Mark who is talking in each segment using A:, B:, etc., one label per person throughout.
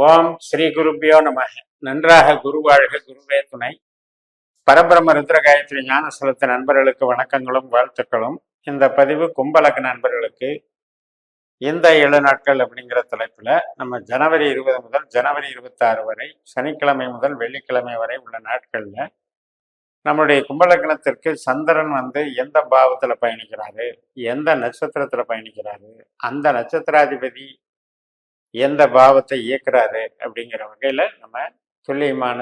A: ஓம் ஸ்ரீ குருபியோ நம. நன்றாக குரு வாழ்க, குருவே துணை. பரபிரம ருத்ர காயத்ரி ஞான செலுத்த நண்பர்களுக்கு வணக்கங்களும் வாழ்த்துக்களும். இந்த பதிவு கும்பலக்க நண்பர்களுக்கு இந்த 7 நாட்கள் அப்படிங்கிற தலைப்புல நம்ம ஜனவரி 20 முதல் ஜனவரி 26 வரை, சனிக்கிழமை முதல் வெள்ளிக்கிழமை வரை உள்ள நாட்கள்ல நம்மளுடைய கும்பலக்கணத்திற்கு சந்திரன் எந்த பாவத்துல பயணிக்கிறாரு, எந்த நட்சத்திரத்துல பயணிக்கிறாரு, அந்த நட்சத்திராதிபதி எந்த பாவத்தை இயக்குறாரு அப்படிங்கிற வகையில நம்ம துல்லியமான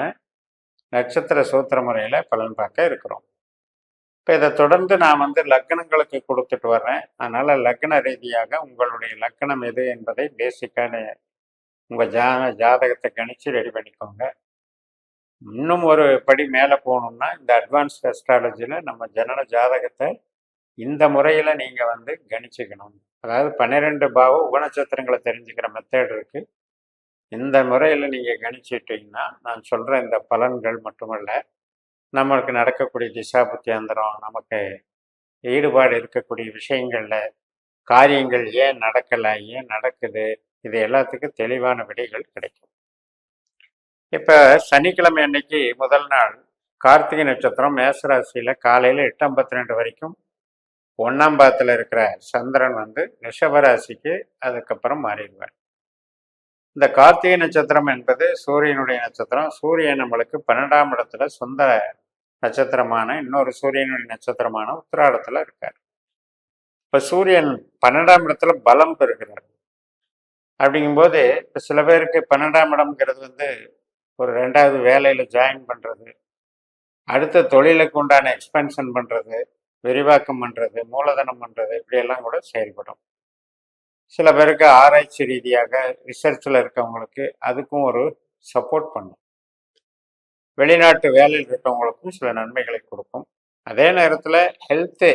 A: நட்சத்திர சூத்திர முறையில பலன் பார்க்க இருக்கிறோம். இப்போ இதை தொடர்ந்து நான் லக்னங்களுக்கு கொடுத்துட்டு வர்றேன். அதனால லக்ன ரீதியாக உங்களுடைய லக்னம் எது என்பதை பேசிக்கான உங்க ஜாதகத்தை கணிச்சு ரெடி பண்ணிக்கோங்க. இன்னும் ஒரு படி மேலே போகணும்னா இந்த அட்வான்ஸ்ட் அஸ்ட்ராலஜியில் நம்ம ஜனன ஜாதகத்தை இந்த முறையில் நீங்கள் கணிச்சுக்கணும். அதாவது 12 பாவ உபநட்சத்திரங்களை தெரிஞ்சுக்கிற மெத்தட் இருக்கு. இந்த முறையில் நீங்கள் கணிச்சிட்டிங்கன்னா நான் சொல்கிற இந்த பலன்கள் மட்டுமல்ல, நம்மளுக்கு நடக்கக்கூடிய திசாபுத்தியந்திரம், நமக்கு ஈடுபாடு இருக்கக்கூடிய விஷயங்களில் காரியங்கள் ஏன் நடக்கலை, ஏன் நடக்குது, இது எல்லாத்துக்கும் தெளிவான விடைகள் கிடைக்கும். இப்போ சனிக்கிழமை அன்னைக்கு முதல் நாள் கார்த்திகை நட்சத்திரம் மேசராசியில் காலையில் 8:52 வரைக்கும் 1ஆம் பாவத்தில் இருக்கிற சந்திரன் ரிஷபராசிக்கு அதுக்கப்புறம் மாறிடுவார். இந்த கார்த்திகை நட்சத்திரம் என்பது சூரியனுடைய நட்சத்திரம். சூரியன் நம்மளுக்கு 12ஆம் இடத்துல சொந்த நட்சத்திரமான இன்னொரு சூரியனுடைய நட்சத்திரமான உத்திராடத்தில் இருக்கார். இப்போ சூரியன் 12ஆம் இடத்துல பலம் பெறுகிறார். அப்படிங்கும்போது இப்போ சில பேருக்கு 12ஆம் இடம்ங்கிறது ஒரு 2வது வேலையில் ஜாயின் பண்ணுறது, அடுத்த தொழிலுக்கு உண்டான எக்ஸ்பென்ஷன் பண்ணுறது, விரிவாக்கம் பண்ணுறது, மூலதனம் பண்ணுறது, இப்படியெல்லாம் கூட செயல்படும். சில பேருக்கு ஆராய்ச்சி ரீதியாக ரிசர்ச்சில் இருக்கவங்களுக்கு அதுக்கும் ஒரு சப்போர்ட் பண்ணும். வெளிநாட்டு வேலையில் இருக்கவங்களுக்கும் சில நன்மைகளை கொடுக்கும். அதே நேரத்தில் ஹெல்த்து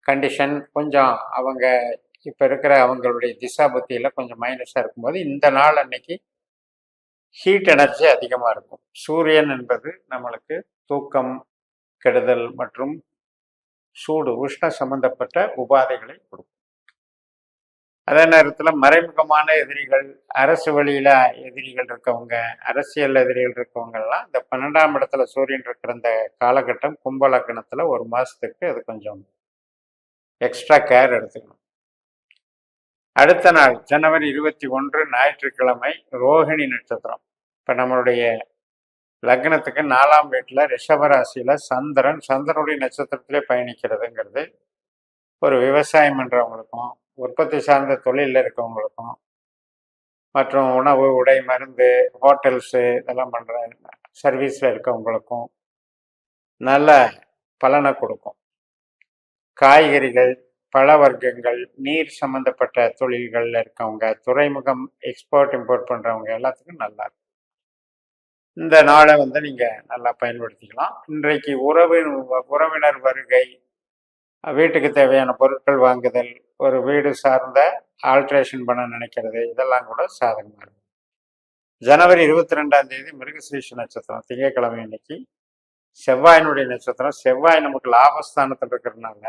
A: கண்டிஷன் கொஞ்சம் அவங்க இப்போ இருக்கிற அவங்களுடைய திசா புத்தியில் கொஞ்சம் மைனஸாக இருக்கும்போது இந்த நாள் அன்னைக்கு ஹீட் எனர்ஜி அதிகமாக இருக்கும். சூரியன் என்பது நம்மளுக்கு தூக்கம் கெடுதல் மற்றும் சூடு உஷ்ண சம்பந்தப்பட்ட உபாதைகளை கொடுக்கும். அதே நேரத்தில் மறைமுகமான எதிரிகள், அரசு வழியில எதிரிகள் இருக்கவங்க, அரசியல் எதிரிகள் இருக்கவங்கெல்லாம் இந்த 12ஆம் இடத்துல சூரியன் இருக்கிற இந்த காலகட்டம் கும்பலக்கணத்தில் ஒரு மாதத்துக்கு அது கொஞ்சம் எக்ஸ்ட்ரா கேர் எடுத்துக்கணும். அடுத்த நாள் ஜனவரி 21 ஞாயிற்றுக்கிழமை ரோஹிணி நட்சத்திரம். இப்போ நம்மளுடைய லக்னத்துக்கு 4ஆம் வீட்டில் ரிஷபராசியில் சந்திரனுடைய நட்சத்திரத்திலே பயணிக்கிறதுங்கிறது ஒரு விவசாயம் பண்ணுறவங்களுக்கும், உற்பத்தி சார்ந்த தொழிலில் இருக்கவங்களுக்கும், மற்றும் உணவு, உடை, மருந்து, ஹோட்டல்ஸு இதெல்லாம் பண்ணுற சர்வீஸில் இருக்கவங்களுக்கும் நல்ல பலனை கொடுக்கும். காய்கறிகள், பழ வர்க்கங்கள், நீர் சம்மந்தப்பட்ட தொழில்களில் இருக்கவங்க, துறைமுகம் எக்ஸ்போர்ட் இம்போர்ட் பண்ணுறவங்க எல்லாத்துக்கும் நல்லா இருக்கும். இந்த நாளை நீங்கள் நல்லா பயன்படுத்திக்கலாம். இன்றைக்கு உறவினர் வருகை, வீட்டுக்கு தேவையான பொருட்கள் வாங்குதல், ஒரு வீடு சார்ந்த ஆல்ட்ரேஷன் பண்ண நினைக்கிறது, இதெல்லாம் கூட சாதகமாக இருக்கும். ஜனவரி 22ஆம் தேதி மிருகசீரிஷ நட்சத்திரம், திங்கட்கிழமை அன்னைக்கு செவ்வாயினுடைய நட்சத்திரம். செவ்வாய் நமக்கு லாபஸ்தானத்தில் இருக்கிறதுனால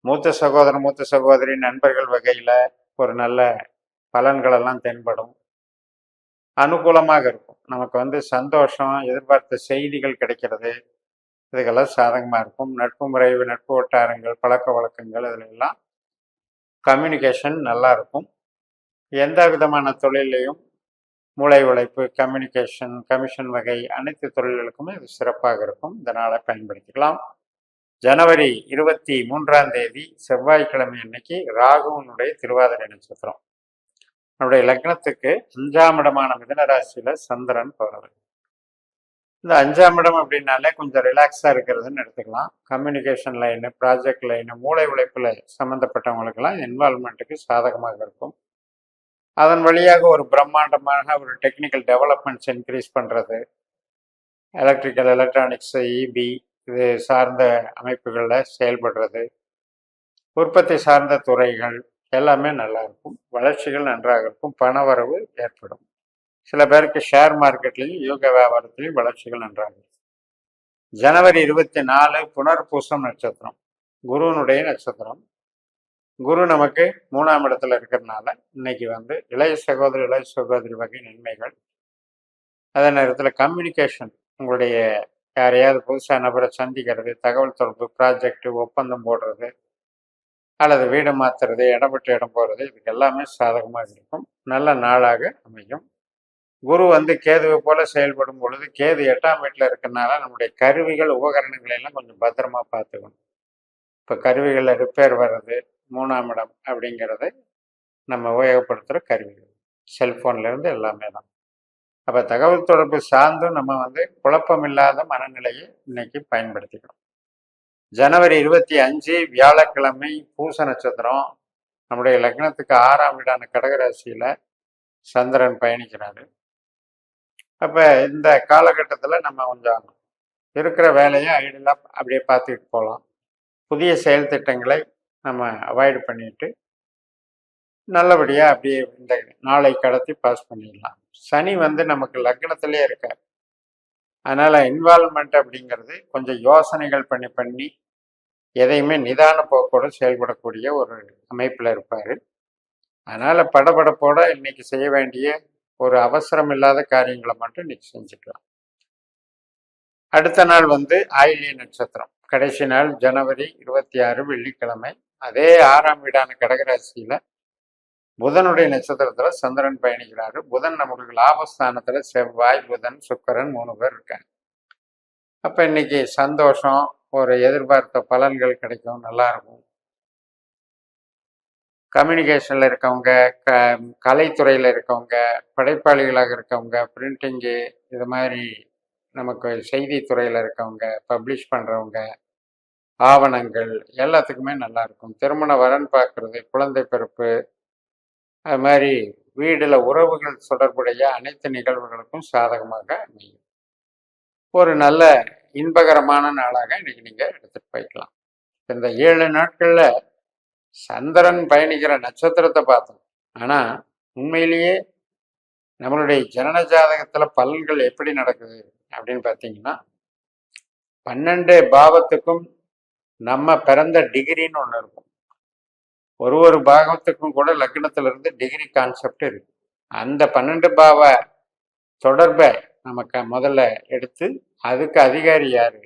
A: மூத்த சகோதரன், மூத்த சகோதரி, நண்பர்கள் வகையில் ஒரு நல்ல பலன்களெல்லாம் தென்படும். அனுகூலமாக இருக்கும். நமக்கு சந்தோஷம், எதிர்பார்த்த செய்திகள் கிடைக்கிறது, இதுக்கெல்லாம் சாதகமாக இருக்கும். நட்பு முறை, நட்பு வட்டாரங்கள், பழக்க வழக்கங்கள், இதிலெல்லாம் கம்யூனிகேஷன் நல்லா இருக்கும். எந்த விதமான தொழிலையும் மூளை உழைப்பு, கமிஷன் வகை அனைத்து தொழில்களுக்குமே இது சிறப்பாக இருக்கும். இந்த நாளை பயன்படுத்திக்கலாம். ஜனவரி 23ஆம் தேதி செவ்வாய்க்கிழமை அன்னைக்கு ராகுவனுடைய திருவாதிரை நட்சத்திரம். நம்முடைய லக்னத்துக்கு 5ஆம் இடமான மிதுன ராசியில சந்திரன் போறவர். இந்த 5ஆம் இடம் அப்படின்னாலே கொஞ்சம் ரிலாக்ஸா இருக்கிறதுன்னு எடுத்துக்கலாம். கம்யூனிகேஷன் லைனு, ப்ராஜெக்ட் லைனு, மூளை உழைப்புல சம்மந்தப்பட்டவங்களுக்கெல்லாம் இன்வால்மெண்ட்டுக்கு சாதகமாக இருக்கும். அதன் வழியாக ஒரு பிரம்மாண்டமாக ஒரு டெக்னிக்கல் டெவலப்மெண்ட்ஸ் இன்க்ரீஸ் பண்ணுறது, எலக்ட்ரிக்கல், எலக்ட்ரானிக்ஸ், இபி இது சார்ந்த அமைப்புகளில் செயல்படுறது, உற்பத்தி சார்ந்த துறைகள் எல்லாமே நல்லா இருக்கும். வளர்ச்சிகள் நன்றாக இருக்கும். பணவரவு ஏற்படும். சில பேருக்கு ஷேர் மார்க்கெட்லையும் யோக வியாபாரத்திலையும் வளர்ச்சிகள் நன்றாக இருக்கும். ஜனவரி 24 புனர்பூசம் நட்சத்திரம், குருவனுடைய நட்சத்திரம். குரு நமக்கு 3ஆம் இடத்துல இருக்கிறதுனால இன்னைக்கு வந்து இளைய சகோதரி வகை நன்மைகள். அதே நேரத்தில் கம்யூனிகேஷன், உங்களுடைய யாரையாவது புதுசாக நபரை சந்திக்கிறது, தகவல் தொடர்பு, ப்ராஜெக்ட், ஒப்பந்தம் போடுறது, அல்லது வீடு மாற்றுறது, இடம் விட்டு இடம் போகிறது, இதுக்கு எல்லாமே சாதகமாக இருக்கும். நல்ல நாளாக அமையும். குரு வந்து கேதுவை போல செயல்படும் பொழுது, கேது 8ஆம் வீட்டில் இருக்கிறதுனால நம்முடைய கருவிகள் உபகரணங்களை எல்லாம் கொஞ்சம் பத்திரமா பார்த்துக்கணும். இப்போ கருவிகளில் ரிப்பேர் வர்றது 3ஆம் இடம் அப்படிங்கிறது நம்ம உபயோகப்படுத்துகிற கருவிகள், செல்ஃபோன்லேருந்து எல்லாமே தான். அப்போ தகவல் தொடர்பு சார்ந்தும் நம்ம வந்து குழப்பமில்லாத மனநிலையை இன்னைக்கு பயன்படுத்திக்கணும். ஜனவரி 25 வியாழக்கிழமை பூச நட்சத்திரம், நம்முடைய லக்னத்துக்கு 6ஆம் வீடான கடகராசியில் சந்திரன் பயணிக்கிறாரு. அப்போ இந்த காலகட்டத்தில் நம்ம கொஞ்சம் இருக்கிற வேலையை ஐடியலாக அப்படியே பார்த்துக்கிட்டு போகலாம். புதிய செயல் திட்டங்களை நம்ம அவாய்டு பண்ணிட்டு நல்லபடியாக அப்படியே இந்த நாளை கடத்தி பாஸ் பண்ணிடலாம். சனி வந்து நமக்கு லக்னத்திலே இருக்கார். அதனால் இன்வால்மெண்ட் அப்படிங்கிறது கொஞ்சம் யோசனைகள் பண்ணி எதையுமே நிதான போக்கோடு செயல்படக்கூடிய ஒரு அமைப்பில் இருப்பார். அதனால் படபடப்போட இன்னைக்கு செய்ய வேண்டிய ஒரு அவசரம் இல்லாத காரியங்களை மட்டும் இன்னைக்கு செஞ்சுக்கலாம். அடுத்த நாள் வந்து ஆயில்ய நட்சத்திரம், கடைசி நாள் ஜனவரி 26 வெள்ளிக்கிழமை. அதே 6ஆம் வீடான கடகராசியில் புதனுடைய நட்சத்திரத்துல சந்திரன் பயணிக்கிறாரு. புதன் நமக்கு லாபஸ்தானத்துல செவ்வாய், புதன், சுக்கிரன் 3 பேர் இருக்காங்க. அப்ப இன்னைக்கு சந்தோஷம், ஒரு எதிர்பார்த்த பலன்கள் கிடைக்கும், நல்லா இருக்கும். கம்யூனிகேஷன்ல இருக்கவங்க, கலைத்துறையில இருக்கவங்க, படைப்பாளிகளாக இருக்கவங்க, பிரிண்டிங்கு இது மாதிரி நமக்கு செய்தித்துறையில இருக்கவங்க, பப்ளிஷ் பண்றவங்க, ஆவணங்கள் எல்லாத்துக்குமே நல்லா இருக்கும். திருமண வரன் பார்க்கறது, குழந்தை பிறப்பு, அது மாதிரி வீடுல உறவுகள் தொடர்புடைய அனைத்து நிகழ்வுகளுக்கும் சாதகமாக அமையும். ஒரு நல்ல இன்பகரமான நாளாக இன்னைக்கு நீங்க எடுத்துட்டு போய்க்கலாம். இந்த 7 நாட்கள்ல சந்திரன் பயணிக்கிற நட்சத்திரத்தை பார்த்தோம். ஆனா உண்மையிலேயே நம்மளுடைய ஜனன ஜாதகத்துல பலன்கள் எப்படி நடக்குது அப்படின்னு பார்த்தீங்கன்னா, 12 பாவத்துக்கும் நம்ம பிறந்த டிகிரின்னு ஒன்று இருக்கும். ஒரு பாகத்துக்கும் கூட லக்னத்திலிருந்து டிகிரி கான்செப்ட் இருக்கு. அந்த 12 பாவ தொடர்பை நமக்கு முதல்ல எடுத்து அதுக்கு அதிகாரி யாரு,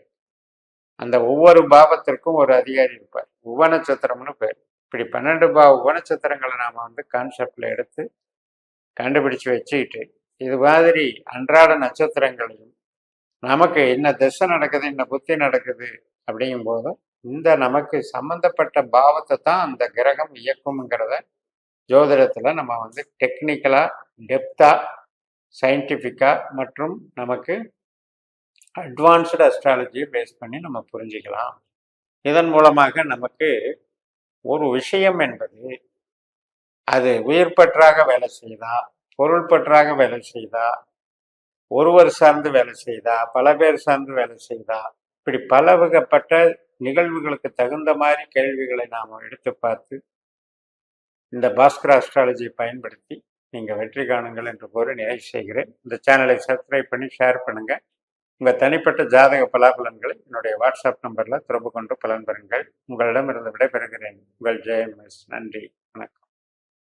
A: அந்த ஒவ்வொரு பாவத்திற்கும் ஒரு அதிகாரி இருப்பார். உப நட்சத்திரம்னு பேர். இப்படி 12 பாவ உபநட்சத்திரங்களை நாம வந்து கான்செப்ட்ல எடுத்து கண்டுபிடிச்சு வச்சுக்கிட்டு இது மாதிரி அன்றாட நட்சத்திரங்களையும் நமக்கு என்ன திசை நடக்குது, என்ன புத்தி நடக்குது அப்படிங்கும் போதும் இந்த நமக்கு சம்பந்தப்பட்ட பாவத்தை தான் அந்த கிரகம் இயக்கும்ங்கிறத ஜோதிடத்துல நம்ம வந்து டெக்னிக்கலா, டெப்தா, சயின்டிஃபிக்கா மற்றும் நமக்கு அட்வான்ஸ்டு அஸ்ட்ராலஜியை பேஸ் பண்ணி நம்ம புரிஞ்சுக்கலாம். இதன் மூலமாக நமக்கு ஒரு விஷயம் என்பது அது உயிர் பற்றாக வேலை செய்தா, பொருள் பற்றாக வேலை செய்தா, ஒருவர் சார்ந்து வேலை செய்தா, பல பேர் சார்ந்து வேலை செய்தா, இப்படி பல வகைப்பட்ட நிகழ்வுகளுக்கு தகுந்த மாதிரி கேள்விகளை நாம் எடுத்து பார்த்து இந்த பாஸ்கர் அஸ்ட்ராலஜியை பயன்படுத்தி நீங்கள் வெற்றி காணுங்கள் என்று கூறி நிறைவு செய்கிறேன். இந்த சேனலை சப்ஸ்கிரைப் பண்ணி ஷேர் பண்ணுங்க. உங்கள் தனிப்பட்ட ஜாதக பலாபலன்களை என்னுடைய வாட்ஸ்அப் நம்பரில் தொடர்பு கொண்டு பலன் பெறுங்கள். உங்களிடமிருந்து விடைபெறுகிறேன். உங்கள் ஜெயம் எஸ். நன்றி.